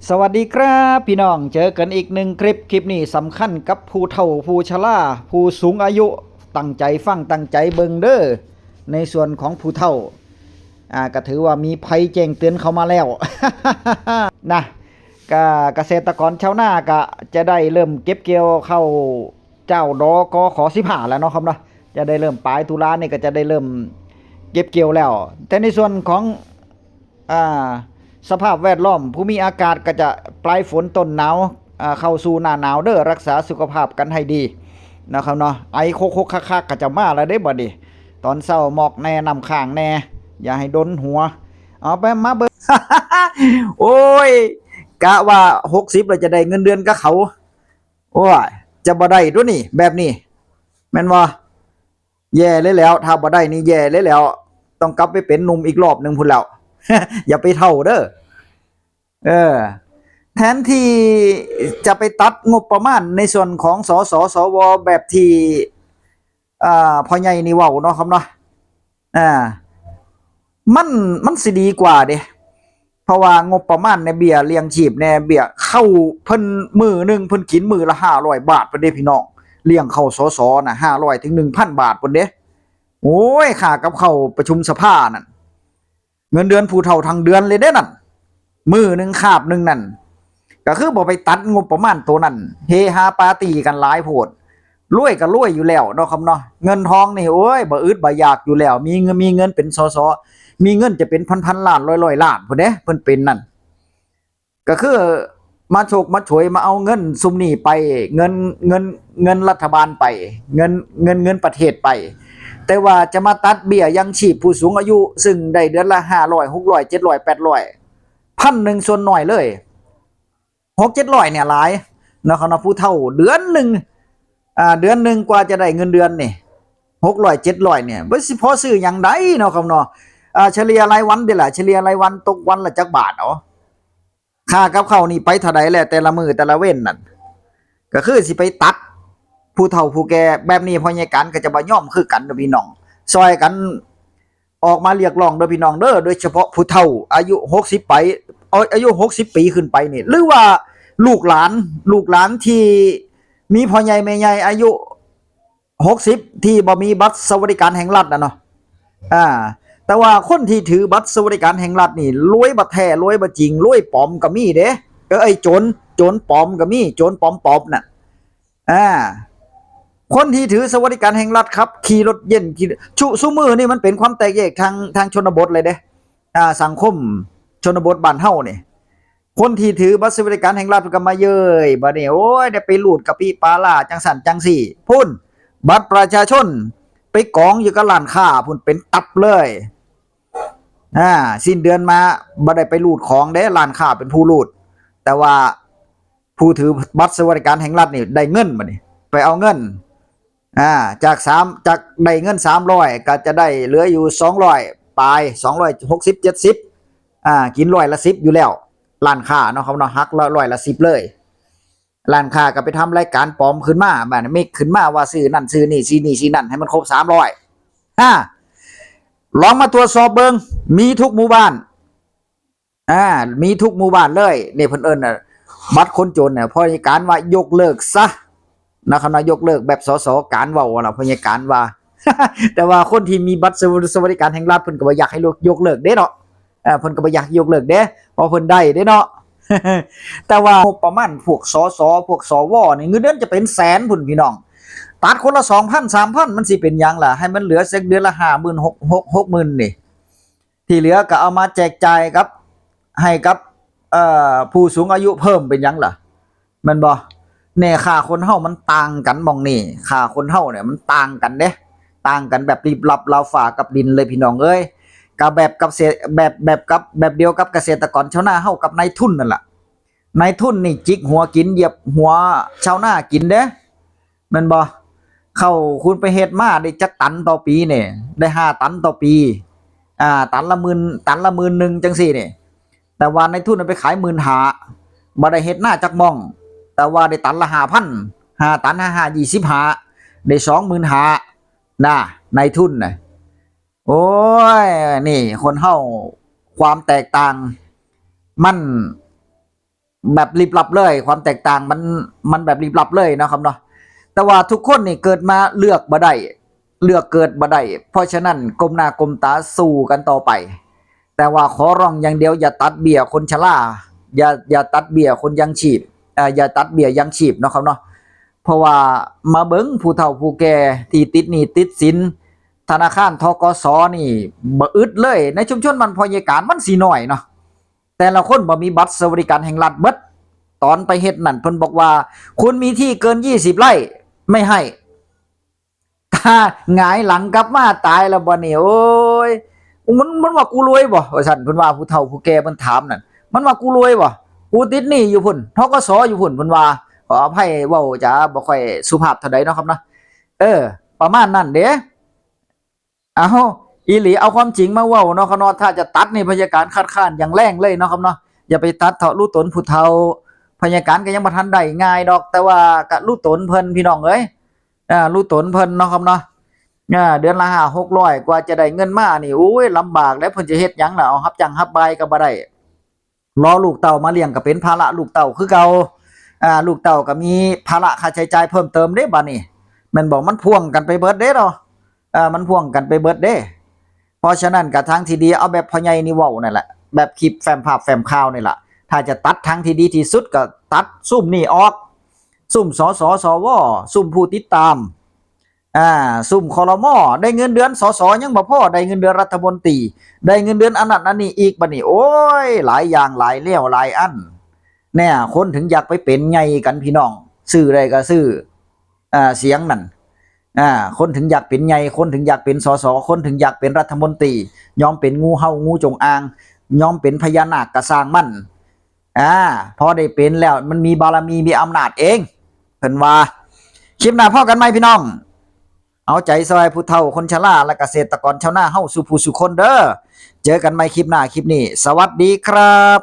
สวัสดีครับพี่น้องเจอกันอีกหนึ่งคลิปนี้สำคัญกับผู้เฒ่าผู้ชราผู้สูงอายุตั้งใจฟังตั้งใจเบิงเด้อในส่วนของผู้เฒ่าก็ถือว่ามีภัยแจ้งเตือนเข้ามาแล้ว นะก็เกษตรกรชาวนาก็จะได้เริ่มเก็บเกี่ยวเข้าเจ้าดอกขอ15แล้วเนาะครับเนาะจะได้เริ่มปลายตุลาเนี่ยก็จะได้เริ่มเก็บเกี่ยวแล้วแต่ในส่วนของอ่า สภาพแวดล้อมภูมิอากาศก็จะปลายฝนต้นหนาวเข้าสู่หน้าหนาวเด้อรักษาสุขภาพกันให้ดีนะครับเนาะไอโคกคักๆก็จะมาแล้วได้บ่ดิตอนเช้าหมอกแน่นำข้างแน่อย่าให้ดนหัวเอาไปมาเบิ่ง โอ้ยกะว่า60แล้วจะได้เงินเดือนกับเขาโอ้ยจะบ่ได้ตัวนี่แบบนี้แม่นบ่แย่เลยแล้วถ้าบ่ได้นี่แย่เลยแล้วต้องกลับไปเป็นหนุ่มอีกรอบนึงพุ่นแล้ว อย่าไปเท่าเด้อเออแทนที่จะไปตัดงบประมาณในส่วนของสสสวแบบที่พ่อใหญ่นี่เว้าเนาะครับเนาะอ่ามันสิดีกว่าเด้เพราะว่างบประมาณในเบี้ยเลี้ยงชีพในเบี้ยเข้าเพิ่นมื้อนึงเพิ่นกินมื้อละ500 บาทเพิ่นเด้พี่น้องเลี้ยงเข้าสสน่ะ500ถึง 1,000 บาทเพิ่นเด้โอ้ยค่ากับข้าวประชุมสภานั่นเงินเดือนผู้เฒ่าทั้งเดือนเลยเด้นั่นมื้อนึงคาบนึงนั่น ก็คือบ่ไปตัดงบประมาณตัวนั้นเฮฮาปาร์ตี้กันหลายโพดรวยก็รวยอยู่แล้วเนาะครับเนาะเงินทองนี่โอ้ยบ่อึดบ่อยากอยู่แล้วมีเงินเป็นสสมีเงินจะเป็นพันๆล้านร้อยๆล้านพุ่นเด้เพิ่นเป็นนั่นก็คือมาโฉกมาฉวยมาเอาเงินซุมนี้ไปเงินรัฐบาลไปเงินประเทศไปแต่ว่าจะมาตัดเบี้ยยังชีพผู้สูงอายุซึ่งได้เดือนละ500 600 700 800พันหนึ่งส่วนน้อยเลย6-700เนี่ยหลายนะครับนะผู้เฒ่าเดือนหนึ่งเดือนหนึ่งกว่าจะได้เงินเดือนนี่600 700เนี่ยบ่สิพอซื้อหยังได้เนาะครับเนาะเฉลี่ยรายวันเด้ล่ะเฉลี่ยรายวันตกวันละจักบาทเอาค่ากับข้าวนี่ไปเท่าใดแหละแต่ละมื้อแต่ละเว้นนั่นก็คือสิไปตัดผู้เฒ่าผู้แก่แบบนี้พ่อใหญ่กันก็จะบ่ยอมคือกันเด้อพี่น้องซอยกันออกมาเรียกร้องเด้อพี่น้องเด้อโดยเฉพาะผู้เฒ่าอายุ60ไปอายุ60ปีขึ้นไปนี่หรือว่าลูกหลานที่มีพ่อใหญ่แม่ใหญ่อายุ60ที่บ่มีบัตรสวัสดิการแห่งรัฐเนาะอ่าแต่ว่าคนที่ถือบัตรสวัสดิการแห่งรัฐนี่รวยบ่แท้รวยบ่จริงรวยปลอมก็มีเด้ไอ้โจรปลอมก็มีโจรปลอมๆน่ะอ่าคนที่ถือสวัสดิการแห่งรัฐครับขี่รถเย็นขี่ซุมื้อนี่มันเป็นความแตกแยกทางชนบทเลยเด้สังคมชนบทบ้านเฮานี่ คนที่ถือบัตรสวัสดิการแห่งรัฐก็มาเย้ยบัดนี้โอ้ยได้ไปลูดกะปิปลาล่าจังสั่นจังสี่พุ่นบัตรประชาชนไปกองอยู่กับร้านค้าพุ่นเป็นตับเลยสิ้นเดือนมาบ่ได้ไปลูดของเด้ร้านค้าเป็นผู้ลูดแต่ว่าผู้ถือบัตรสวัสดิการแห่งรัฐนี่ได้เงินบัดนี้ไปเอาเงินจากได้เงิน300ก็จะได้เหลืออยู่200ปลาย260 70กินร้อยละ10อยู่แล้วร้านค้าเนาะครับเนาะฮักร้อยละ10เลยร้านค้าก็ไปทำรายการปลอมขึ้นมาแบบนี้ขึ้นมาว่าซื้อนั่นซื้อนี่ซื้อนี่ซื้อนั่นให้มันครบ300ลองมาตรวจสอบเบิ่งมีทุกหมู่บ้านมีทุกหมู่บ้านเลยนี่เพิ่นเอิ้นน่ะบัตรคนจนเนี่ยพอในการว่ายกเลิกซะนะครับนะยกเลิกแบบสสการเว้าล่ะพอในการว่า แต่ว่าคนที่มีบัตรสวัสดิการแห่งรัฐเพิ่นก็บ่อยากให้ยกเลิกเด้เนาะเพิ่นก็บ่อยากยกเลิกเด้เพราะเพิ่นได้เด้เนาะ แต่ว่างบประมาณพวกสสพวกสวนี่เงินเดือนจะเป็นแสนพุ่นพี่น้องตัดคนละ 2,000 3,000มันสิเป็นหยังล่ะให้มันเหลือสักเดือนละ 50,000 60,000นี่ที่เหลือก็เอามาแจกจ่ายกับให้กับผู้สูงอายุเพิ่มเป็นหยังล่ะแม่นบ่แน่ค่าคนเฮามันต่างกันหม่องนี่ค่าคนเฮาเนี่ยมันต่างกันเด้ต่างกันแบบรีบลับราวฟ้ากับดินเลยพี่น้องเอ้ยก็แบบกับแบบเดียวกับเกษตรกรชาวนาเฮากับนายทุนนั่นล่ะนายทุนนี่จิกหัวกินเหยียบหัวชาวนากินเด้แม่นบ่เข้าคุณไปเฮ็ดมาได้จักตันต่อปีนี่ได้5ตันต่อปีตันละหมื่น1จังซี่นี่แต่ว่านายทุนไปขาย15,000บ่ได้เฮ็ดนาจักม่องแต่ว่าได้ตันละ 5,000 5ตัน5 25ได้ 25,000น่ะนายทุนน่ะโอ้ยนี่คนเฮาความแตกต่างมัน แบบลิบลับเลยความแตกต่างมันแบบลิบลับเลยนะครับเนาะแต่ว่าทุกคนนี่เกิดมาเลือกบ่ได้เลือกเกิดบ่ได้เพราะฉะนั้นก้มหน้าก้มตาสู้กันต่อไปแต่ว่าขอร้องอย่างเดียวอย่าตัดเบี้ยคนชราอย่าตัดเบี้ยคนยังชีพอย่าตัดเบี้ยยังชีพเนาะครับเนาะเพราะว่ามาเบิ่งผู้เฒ่าผู้แก่ที่ติดหนี้ติดสินธนาคารธกสนี่บ่อึดเลยในชุมชนมันพอยการมันสิน้อยเนาะแต่ละคนบ่มีบัตรสวัสดิการแห่งรัฐเบิดตอนไปเฮ็ดนั่นเพิ่นบอกว่าคุณมีที่เกิน20ไร่ไม่ให้ถ้าหงายหลังกลับมาตายแล้วบ่นี่โอ้ยมันว่ากูรวยบ่ว่าซั่นเพิ่นว่าผู้เฒ่าผู้แก่เพิ่นถามนั่นมันว่ากูรวยบ่กูติดหนี้อยู่พุ่นธกสอยู่พุ่นเพิ่นว่าขออภัยเว้าจะบ่ค่อยสุภาพเท่าใดเนาะครับเนาะประมาณนั้นเด้อ้าวอีหลีเอาความจริงมาเว้าเนาะครับเนาะถ้าจะตัดนี่พยาการคัดค้านอย่างแรงเลยเนาะครับเนาะอย่าไปตัดเถาะรู้ตนผู้เฒ่าพยาการก็ยังบ่ทันได้ง่ายดอกแต่ว่าก็รู้ตนเพิ่นพี่น้องเอ้ยรู้ตนเพิ่นเนาะครับเนาะเดือนละ500-600กว่าจะได้เงินมานี่โอ้ยลำบากแล้วเพิ่นจะเฮ็ดหยังล่ะเอารับจ้างรับบายก็บ่ได้รอลูกเต้ามาเลี้ยงก็เป็นภาระลูกเต้าคือเก่าลูกเต้าก็มีภาระค่าใช้จ่ายเพิ่มเติมเด้บัดนี้แม่นบ่มันพ่วงกันไปเบิดเด้เนาะมันพ่วงกันไปเบิดเด้เพราะฉะนั้นก็ทางที่ดีเอาแบบพ่อใหญ่นี่เว้านั่นแหละแบบคลิปแฟ้มภาพแฟ้มข่าวนี่ล่ะถ้าจะตัดทางที่ดีที่สุดก็ตัดซุ่มนี่ออกซุ่มสสสวซุ่มผู้ติดตามซุ่มครมได้เงินเดือนสสยังบ่พอได้เงินเดือนรัฐมนตรีได้เงินเดือนอันนั้นอันนี้อีกบัดนี้โอ้ยหลายอย่างหลายเลี้ยวหลายอันแน่คนถึงอยากไปเป็นไงกันพี่น้องซื้อได้ก็ซื้อเสียงนั่นคนถึงอยากเป็นไงคนถึงอยากเป็นสสคนถึงอยากเป็นรัฐมนตรียอมเป็นงูเห่างูจงอางยอมเป็นพญานาคกระสร้างมันพอได้เป็นแล้วมันมีบารมีมีอำนาจเองเพิ่นว่าคลิปหน้าพอกันไหมพี่น้องเอาใจซอยผู้เฒ่าคนชราและเกษตรกรชาวนาเฮาสู่ผู้สู่คนเด้อเจอกันใหม่คลิปหน้าคลิปนี้สวัสดีครับ